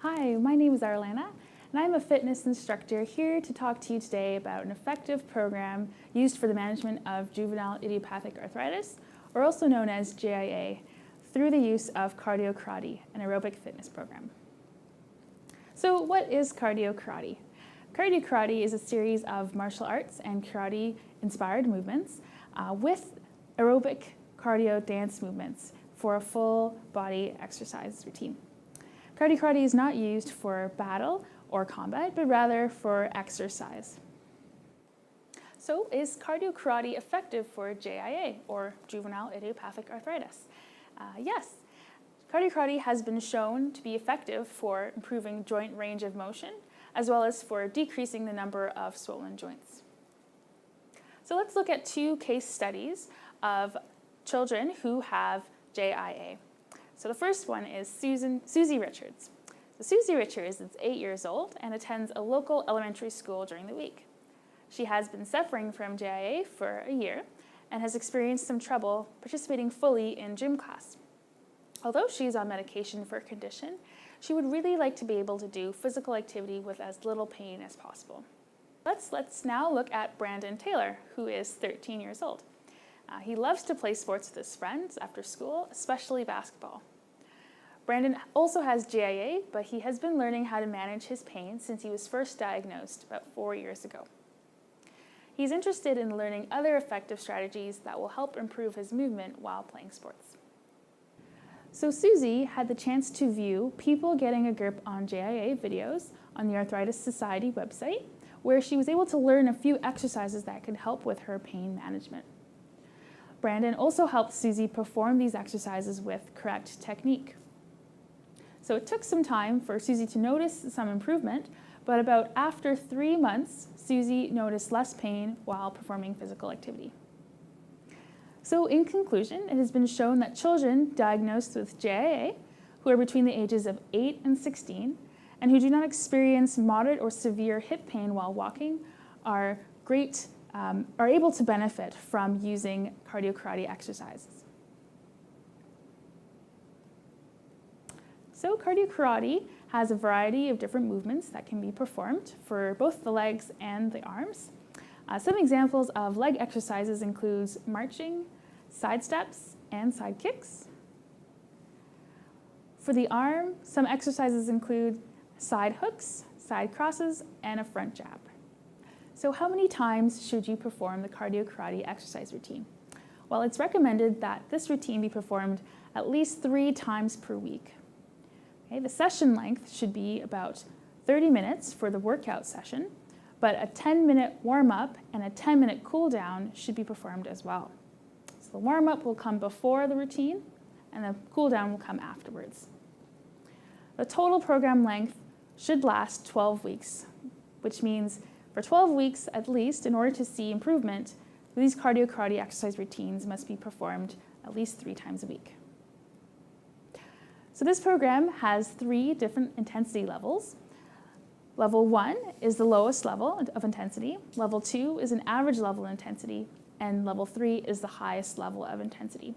Hi, my name is Arlana, and I'm a fitness instructor here to talk to you today about an effective program used for the management of juvenile idiopathic arthritis, or also known as JIA, through the use of cardio karate, an aerobic fitness program. So what is cardio karate? Cardio karate is a series of martial arts and karate-inspired movements with aerobic cardio dance movements for a full body exercise routine. Cardio karate is not used for battle or combat, but rather for exercise. So is cardio karate effective for JIA, or juvenile idiopathic arthritis? Yes. Cardio karate has been shown to be effective for improving joint range of motion, as well as for decreasing the number of swollen joints. So let's look at two case studies of children who have JIA. So the first one is Susie Richards. So Susie Richards is 8 years old and attends a local elementary school during the week. She has been suffering from JIA for a year and has experienced some trouble participating fully in gym class. Although she is on medication for a condition, she would really like to be able to do physical activity with as little pain as possible. Let's now look at Brandon Taylor, who is 13 years old. He loves to play sports with his friends after school, especially basketball. Brandon also has JIA, but he has been learning how to manage his pain since he was first diagnosed about 4 years ago. He's interested in learning other effective strategies that will help improve his movement while playing sports. So Susie had the chance to view people getting a grip on JIA videos on the Arthritis Society website, where she was able to learn a few exercises that could help with her pain management. Brandon also helped Susie perform these exercises with correct technique. So it took some time for Susie to notice some improvement, but about after 3 months, Susie noticed less pain while performing physical activity. So in conclusion, it has been shown that children diagnosed with JIA, who are between the ages of 8 and 16, and who do not experience moderate or severe hip pain while walking, are able to benefit from using cardio karate exercises. So cardio karate has a variety of different movements that can be performed for both the legs and the arms. Some examples of leg exercises include marching, side steps, and side kicks. For the arm, some exercises include side hooks, side crosses, and a front jab. So how many times should you perform the cardio karate exercise routine? Well, it's recommended that this routine be performed at least 3 times per week. Okay, the session length should be about 30 minutes for the workout session, but a 10-minute warm-up and a 10-minute cool-down should be performed as well. So the warm-up will come before the routine, and the cool-down will come afterwards. The total program length should last 12 weeks, which means for 12 weeks at least, in order to see improvement, these cardio karate exercise routines must be performed at least 3 times a week. So this program has 3 different intensity levels. Level 1 is the lowest level of intensity, level 2 is an average level of intensity, and level 3 is the highest level of intensity.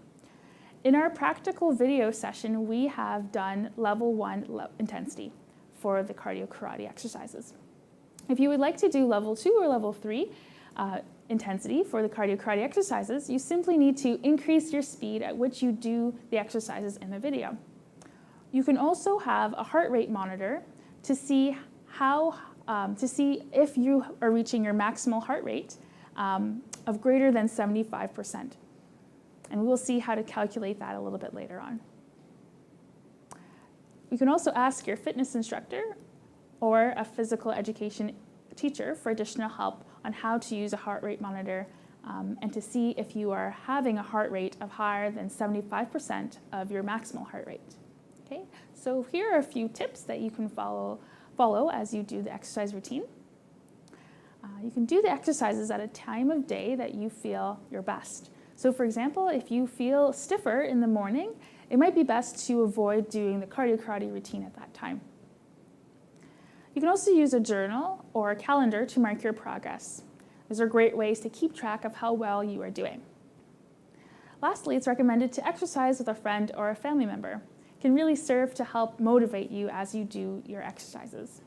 In our practical video session, we have done level 1 intensity for the cardio karate exercises. If you would like to do level 2 or level 3 intensity for the cardio karate exercises, you simply need to increase your speed at which you do the exercises in the video. You can also have a heart rate monitor to see if you are reaching your maximal heart rate of greater than 75%. And we will see how to calculate that a little bit later on. You can also ask your fitness instructor or a physical education teacher for additional help on how to use a heart rate monitor and to see if you are having a heart rate of higher than 75% of your maximal heart rate. Okay? So here are a few tips that you can follow as you do the exercise routine. You can do the exercises at a time of day that you feel your best. So for example, if you feel stiffer in the morning, it might be best to avoid doing the cardio karate routine at that time. You can also use a journal or a calendar to mark your progress. These are great ways to keep track of how well you are doing. Lastly, it's recommended to exercise with a friend or a family member. can really serve to help motivate you as you do your exercises.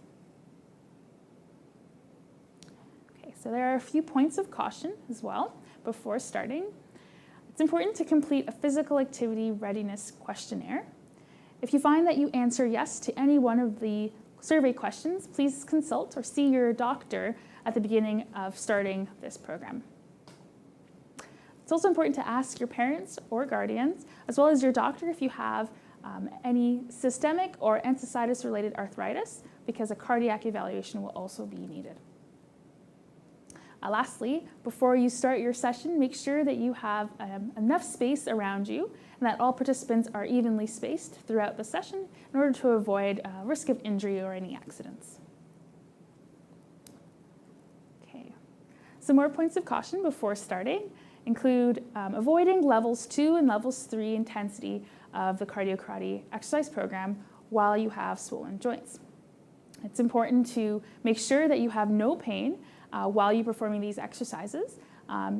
Okay, so there are a few points of caution as well before starting. It's important to complete a physical activity readiness questionnaire. If you find that you answer yes to any one of the survey questions, please consult or see your doctor at the beginning of starting this program. It's also important to ask your parents or guardians, as well as your doctor, if you have any systemic or enthesitis-related arthritis, because a cardiac evaluation will also be needed. Lastly, before you start your session, make sure that you have enough space around you and that all participants are evenly spaced throughout the session in order to avoid risk of injury or any accidents. Okay. Some more points of caution before starting include avoiding levels 2 and levels 3 intensity of the cardio-karate exercise program while you have swollen joints. It's important to make sure that you have no pain while you're performing these exercises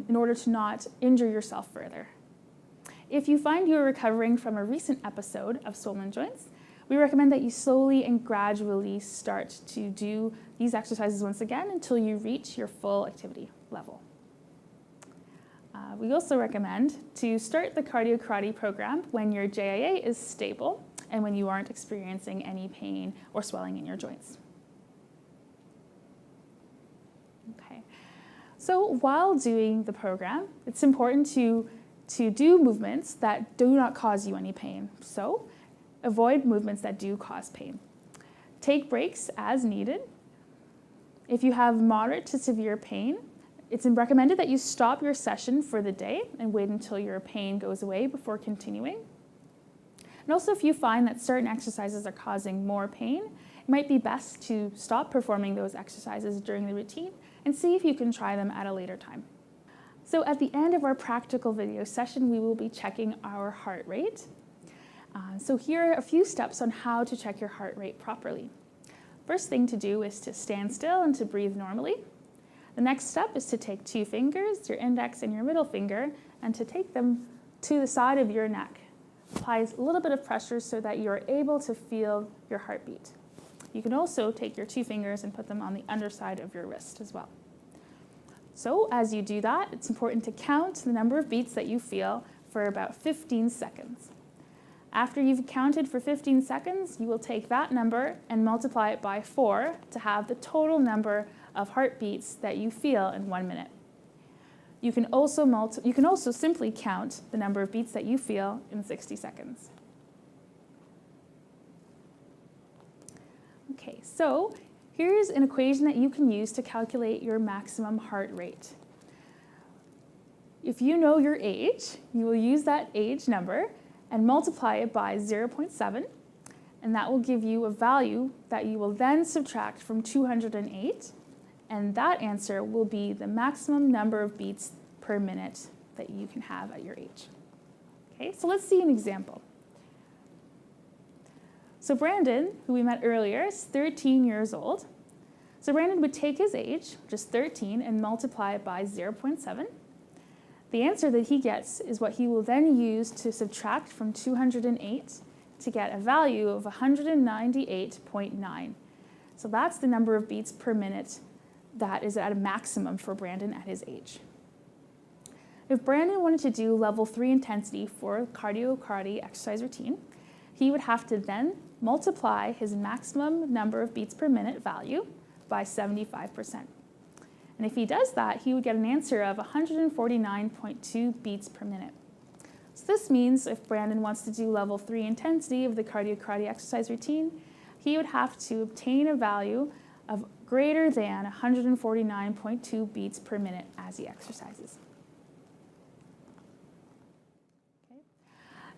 in order to not injure yourself further. If you find you're recovering from a recent episode of swollen joints, we recommend that you slowly and gradually start to do these exercises once again until you reach your full activity level. We also recommend to start the cardio-karate program when your JIA is stable and when you aren't experiencing any pain or swelling in your joints. Okay. So while doing the program, it's important to do movements that do not cause you any pain. So avoid movements that do cause pain. Take breaks as needed. If you have moderate to severe pain, it's recommended that you stop your session for the day and wait until your pain goes away before continuing. And also, if you find that certain exercises are causing more pain, it might be best to stop performing those exercises during the routine and see if you can try them at a later time. So at the end of our practical video session, we will be checking our heart rate. So here are a few steps on how to check your heart rate properly. First thing to do is to stand still and to breathe normally. The next step is to take 2 fingers, your index and your middle finger, and to take them to the side of your neck. Apply a little bit of pressure so that you're able to feel your heartbeat. You can also take your 2 fingers and put them on the underside of your wrist as well. So as you do that, it's important to count the number of beats that you feel for about 15 seconds. After you've counted for 15 seconds, you will take that number and multiply it by 4 to have the total number of heartbeats that you feel in 1 minute. You can also simply count the number of beats that you feel in 60 seconds. Okay, so here's an equation that you can use to calculate your maximum heart rate. If you know your age, you will use that age number and multiply it by 0.7, and that will give you a value that you will then subtract from 208, and that answer will be the maximum number of beats per minute that you can have at your age. Okay, so let's see an example. So Brandon, who we met earlier, is 13 years old. So Brandon would take his age, which is 13, and multiply it by 0.7. The answer that he gets is what he will then use to subtract from 208 to get a value of 198.9. So that's the number of beats per minute that is at a maximum for Brandon at his age. If Brandon wanted to do level 3 intensity for cardio-karate exercise routine, he would have to then multiply his maximum number of beats per minute value by 75%. And if he does that, he would get an answer of 149.2 beats per minute. So this means if Brandon wants to do level 3 intensity of the cardio-karate exercise routine, he would have to obtain a value of greater than 149.2 beats per minute as he exercises. Okay.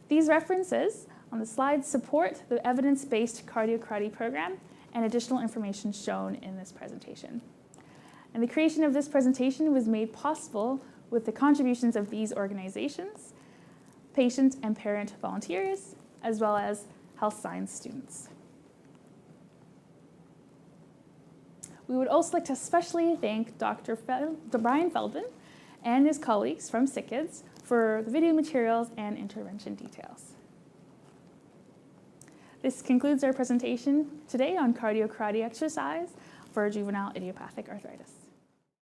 These references on the slide support the evidence-based cardio-karate program and additional information shown in this presentation. And the creation of this presentation was made possible with the contributions of these organizations, patient and parent volunteers, as well as health science students. We would also like to especially thank Dr. Brian Feldman and his colleagues from SickKids for the video materials and intervention details. This concludes our presentation today on cardio-karate exercise for juvenile idiopathic arthritis.